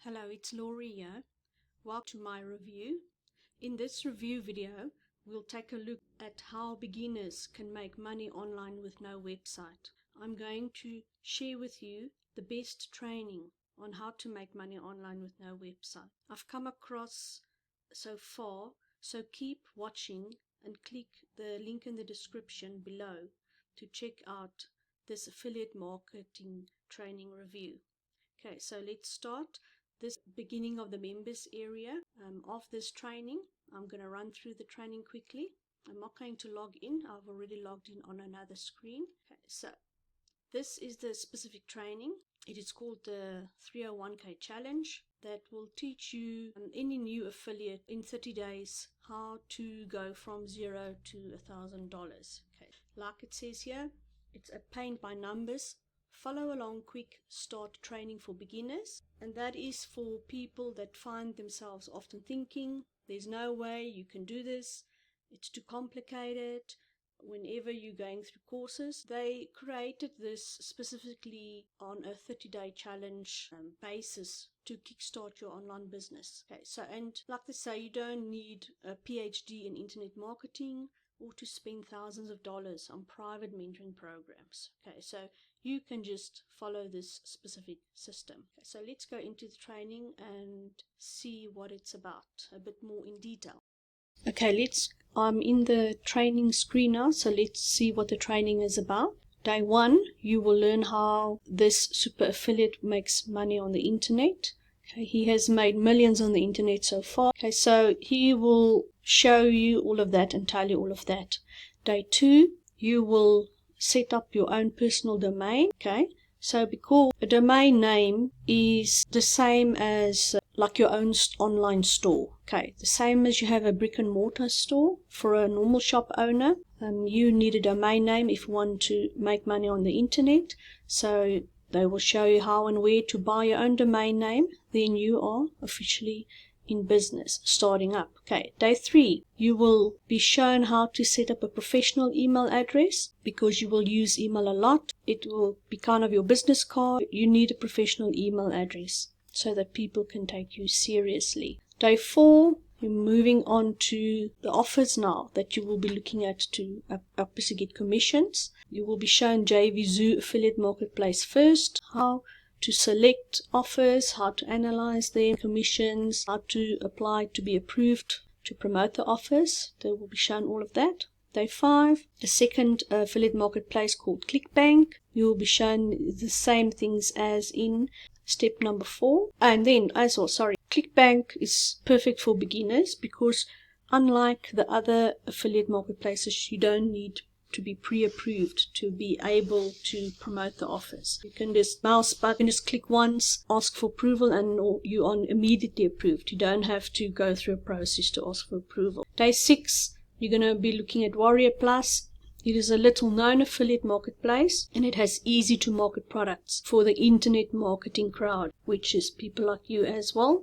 Hello, it's Laurie here. Welcome to my review. In this review video, we'll take a look at how beginners can make money online with no website. I'm going to share with you the best training on how to make money online with no website I've come across so far, so keep watching and click the link in the description below to check out this affiliate marketing training review. Okay, so let's start. This beginning of the members area of this training. I'm going to run through the training quickly. I'm not going to log in. I've already logged in on another screen. Okay, so this is the specific training. It is called the 301k challenge that will teach you any new affiliate in 30 days how to go from $0 to $1,000. Okay, like it says here, it's a paint by numbers follow along quick start training for beginners, and that is for people that find themselves often thinking there's no way you can do this, it's too complicated. Whenever you're going through courses, they created this specifically on a 30-day challenge basis to kickstart your online business. Okay, so, and like they say, you don't need a PhD in internet marketing or to spend thousands of dollars on private mentoring programs. Okay, so you can just follow this specific system. Okay, so let's go into the training and see what it's about a bit more in detail. Okay, I'm in the training screen now, so let's see what the training is about. Day 1, you will learn how this super affiliate makes money on the internet. Okay, he has made millions on the internet so far. Okay, so he will show you all of that and tell you all of that. Day 2, you will set up your own personal domain. Okay, so because a domain name is the same as like your own online store. Okay, the same as you have a brick and mortar store for a normal shop owner. You need a domain name if you want to make money on the internet. So they will show you how and where to buy your own domain name. Then you are officially in business, starting up. Okay, day 3, you will be shown how to set up a professional email address because you will use email a lot. It will be kind of your business card. You need a professional email address so that people can take you seriously. Day 4, you're moving on to the offers now that you will be looking at to obviously get commissions. You will be shown JVZoo Affiliate Marketplace first, how to select offers, how to analyze them, commissions, how to apply to be approved to promote the offers. They will be shown all of that. Day 5, a second affiliate marketplace called ClickBank. You will be shown the same things as in step number 4. And then ClickBank is perfect for beginners because unlike the other affiliate marketplaces, you don't need to be pre-approved to be able to promote the offers. You can just mouse button, just click once, ask for approval, and you are immediately approved. You don't have to go through a process to ask for approval. Day 6, you're going to be looking at Warrior Plus. It is a little known affiliate marketplace and it has easy to market products for the internet marketing crowd, which is people like you as well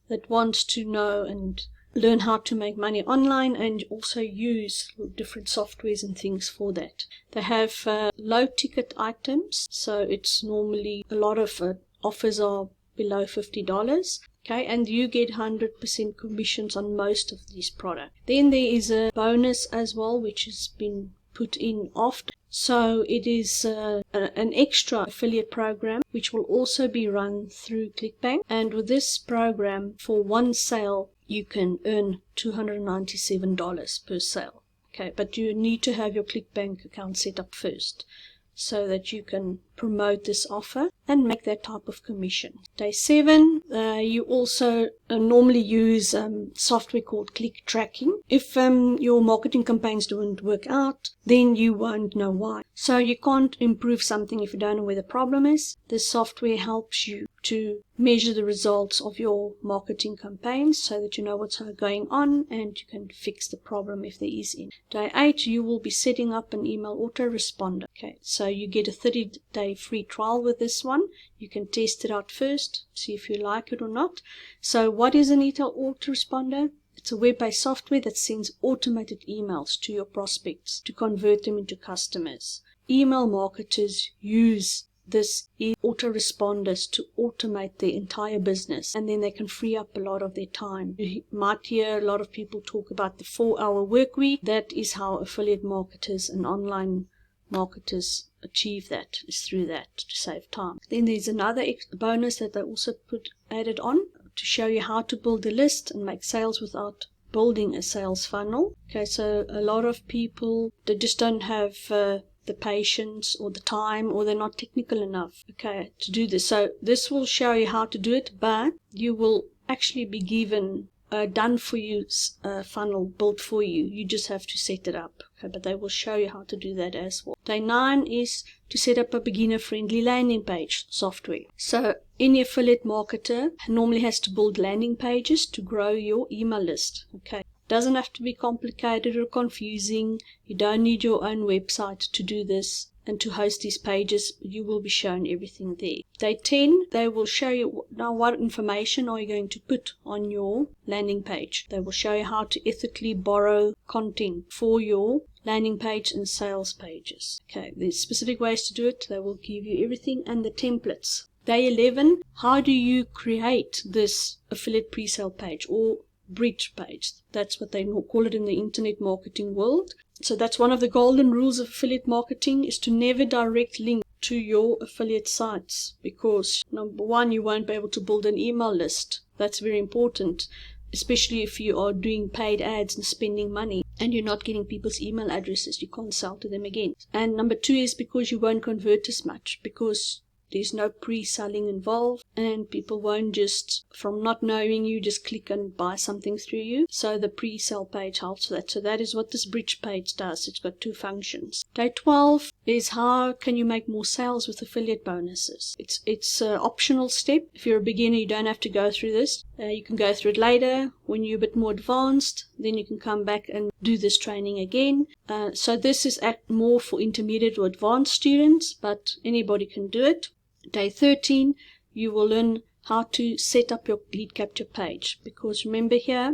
that wants to know and learn how to make money online and also use different softwares and things for that. They have low ticket items, so it's normally a lot of offers are below $50. Okay, and you get 100% commissions on most of these products. Then there is a bonus as well, which has been put in often. So it is an extra affiliate program which will also be run through ClickBank. And with this program, for one sale, you can earn $297 per sale. Okay, but you need to have your ClickBank account set up first so that you can promote this offer and make that type of commission. Day 7, you also normally use software called click tracking. If your marketing campaigns don't work out, then you won't know why. So you can't improve something if you don't know where the problem is. This software helps you to measure the results of your marketing campaigns so that you know what's going on and you can fix the problem if there is any. Day 8, you will be setting up an email autoresponder. Okay, so you get a 30-day free trial with this one. You can test it out first, see if you like it or not. So what is an email autoresponder? It's a web-based software that sends automated emails to your prospects to convert them into customers. Email marketers use this is autoresponders to automate their entire business, and then they can free up a lot of their time. You might hear a lot of people talk about the 4-hour work week. That is how affiliate marketers and online marketers achieve that, is through that, to save time. Then there's another bonus that they also added on to show you how to build a list and make sales without building a sales funnel. Okay, so a lot of people, they just don't have the patience or the time, or they're not technical enough, okay, to do this. So this will show you how to do it, but you will actually be given a done for you funnel built for you. You just have to set it up. Okay, but they will show you how to do that as well. Day 9 is to set up a beginner-friendly landing page software. So any affiliate marketer normally has to build landing pages to grow your email list. Okay, doesn't have to be complicated or confusing. You don't need your own website to do this and to host these pages. You will be shown everything there. Day 10, they will show you now what information are you going to put on your landing page. They will show you how to ethically borrow content for your landing page and sales pages. Okay, there's specific ways to do it. They will give you everything and the templates. Day 11, how do you create this affiliate pre-sale page or bridge page? That's what they call it in the internet marketing world. So that's one of the golden rules of affiliate marketing, is to never direct link to your affiliate sites, because number one, you won't be able to build an email list. That's very important, especially if you are doing paid ads and spending money and you're not getting people's email addresses. You can't sell to them again. And number 2 is because you won't convert as much, because there's no pre-selling involved, and people won't just, from not knowing you, just click and buy something through you. So the pre-sale page helps with that. So that is what this bridge page does. It's got 2 functions. Day 12 is how can you make more sales with affiliate bonuses. It's an optional step. If you're a beginner, you don't have to go through this. You can go through it later when you're a bit more advanced. Then you can come back and do this training again. So this is more for intermediate or advanced students, but anybody can do it. Day 13, you will learn how to set up your lead capture page, because remember here,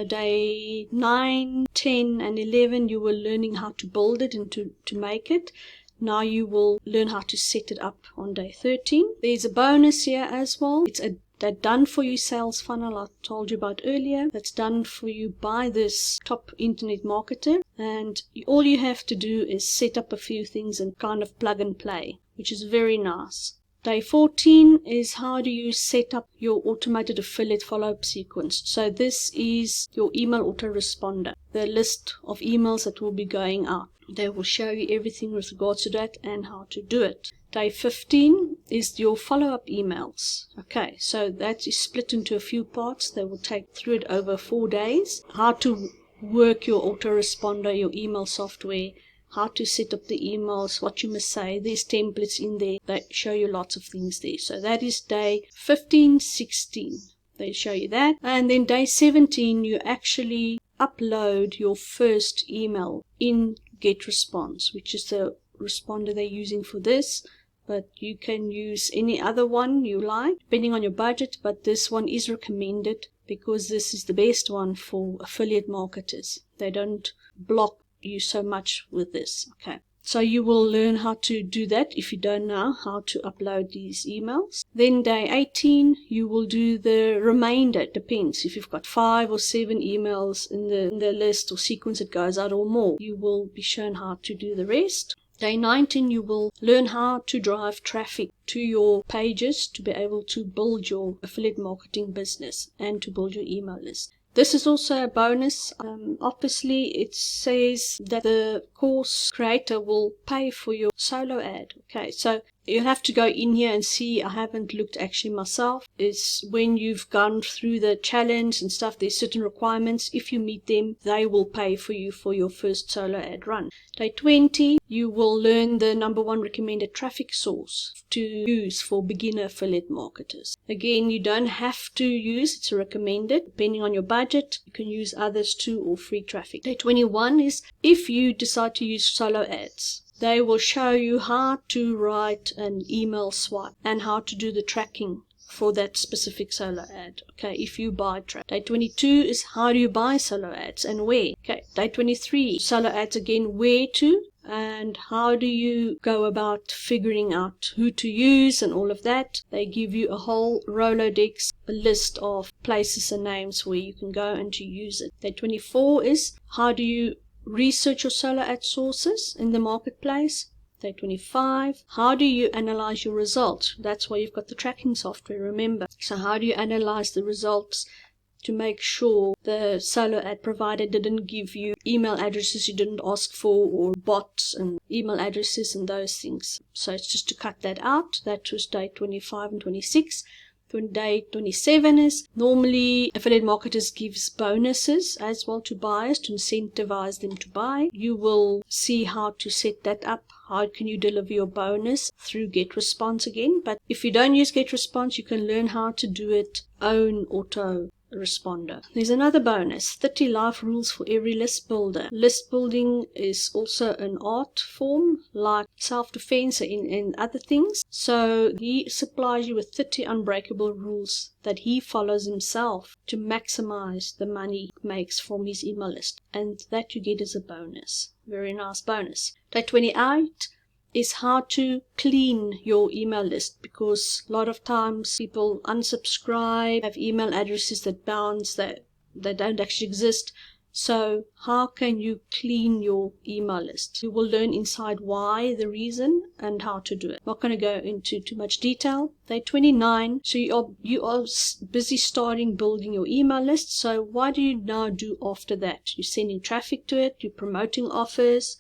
day 9, 10 and 11 you were learning how to build it and to make it. Now you will learn how to set it up on day 13. There's a bonus here as well. It's that done for you sales funnel I told you about earlier. That's done for you by this top internet marketer, and all you have to do is set up a few things and kind of plug and play, which is very nice. Day 14 is how do you set up your automated affiliate follow-up sequence. So this is your email autoresponder, the list of emails that will be going out. They will show you everything with regards to that and how to do it. Day 15 is your follow-up emails. Okay, so that is split into a few parts. They will take through it over 4 days. How to work your autoresponder, your email software, how to set up the emails, what you must say. There's templates in there that show you lots of things there. So that is day 15, 16. They show you that. And then day 17, you actually upload your first email in GetResponse, which is the responder they're using for this. But you can use any other one you like, depending on your budget. But this one is recommended because this is the best one for affiliate marketers. They don't block you so much with this. Okay, so you will learn how to do that if you don't know how to upload these emails. Then day 18 you will do the remainder. It depends if you've got 5 or 7 emails in the list or sequence that goes out or more. You will be shown how to do the rest. Day 19 you will learn how to drive traffic to your pages to be able to build your affiliate marketing business and to build your email list. This is also a bonus. Obviously, it says that the course creator will pay for your solo ad. Okay, so you'll have to go in here and see. I haven't looked actually myself. It's when you've gone through the challenge and stuff, there's certain requirements. If you meet them, they will pay for you for your first solo ad run. Day 20, you will learn the #1 recommended traffic source to use for beginner affiliate marketers. Again, you don't have to use, it's recommended. Depending on your budget, you can use others too, or free traffic. Day 21 is if you decide to use solo ads. They will show you how to write an email swipe and how to do the tracking for that specific solo ad. Okay, if you buy trade. Day 22 is how do you buy solo ads and where. Okay, day 23, solo ads again, where to and how do you go about figuring out who to use and all of that. They give you a whole Rolodex, a list of places and names where you can go and to use it. Day 24 is how do you research your solo ad sources in the marketplace. Day 25, how do you analyze your results? That's why you've got the tracking software, remember. So how do you analyze the results to make sure the solo ad provider didn't give you email addresses you didn't ask for, or bots and email addresses and those things. So it's just to cut that out. That was day 25 and 26. Day 27 is normally affiliate marketers gives bonuses as well to buyers to incentivize them to buy. You will see how to set that up. How can you deliver your bonus through GetResponse again? But if you don't use GetResponse, you can learn how to do it own auto responder. There's another bonus, 30 life rules for every list builder. List building is also an art form like self-defense and other things. So he supplies you with 30 unbreakable rules that he follows himself to maximize the money he makes from his email list. And that you get as a bonus. Very nice bonus. Day 28 is how to clean your email list, because a lot of times people unsubscribe, have email addresses that bounce, that don't actually exist. So how can you clean your email list? You will learn inside why, the reason, and how to do it. Not going to go into too much detail. Day 29, so you are busy starting building your email list. So what do you now do after that? You're sending traffic to it, you're promoting offers,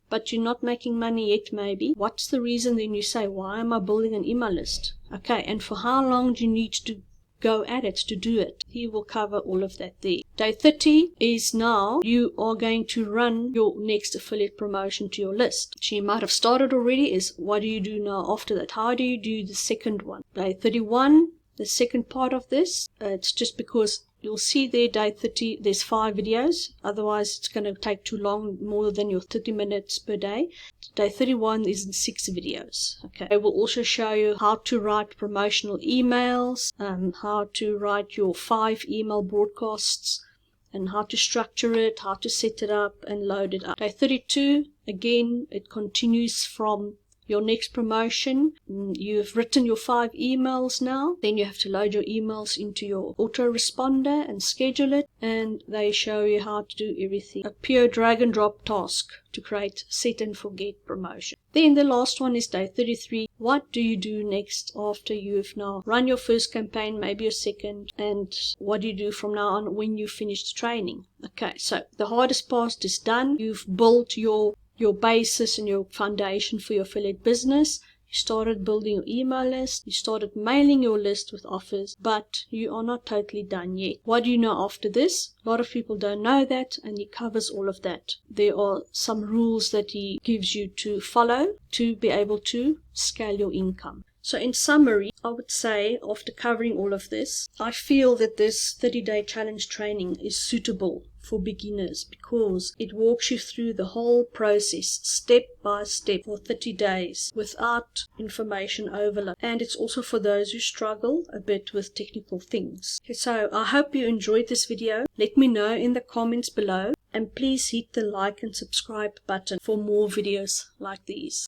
but you're not making money yet maybe. What's the reason? Then you say, why am I building an email list? Okay, and for how long do you need to go at it to do it? He will cover all of that there. Day 30 is now you are going to run your next affiliate promotion to your list. So you might have started already, is what do you do now after that? How do you do the second one? Day 31, the second part of this, it's just because you'll see there, day 30, there's 5 videos. Otherwise, it's going to take too long, more than your 30 minutes per day. Day 31 is in 6 videos. Okay. I will also show you how to write promotional emails, how to write your 5 email broadcasts, and how to structure it, how to set it up and load it up. Day 32, again, it continues from your next promotion. You've written your 5 emails now. Then you have to load your emails into your autoresponder and schedule it. And they show you how to do everything. A pure drag and drop task to create set and forget promotion. Then the last one is day 33. What do you do next after you've now run your first campaign, maybe your second, and what do you do from now on when you finish the training? Okay, so the hardest part is done. You've built your basis and your foundation for your affiliate business. You started building your email list. You started mailing your list with offers, but you are not totally done yet. What do you know after this? A lot of people don't know that, and he covers all of that. There are some rules that he gives you to follow to be able to scale your income. So in summary, I would say after covering all of this, I feel that this 30-day challenge training is suitable for beginners because it walks you through the whole process step by step for 30 days without information overload. And it's also for those who struggle a bit with technical things. Okay, so I hope you enjoyed this video. Let me know in the comments below, and please hit the like and subscribe button for more videos like these.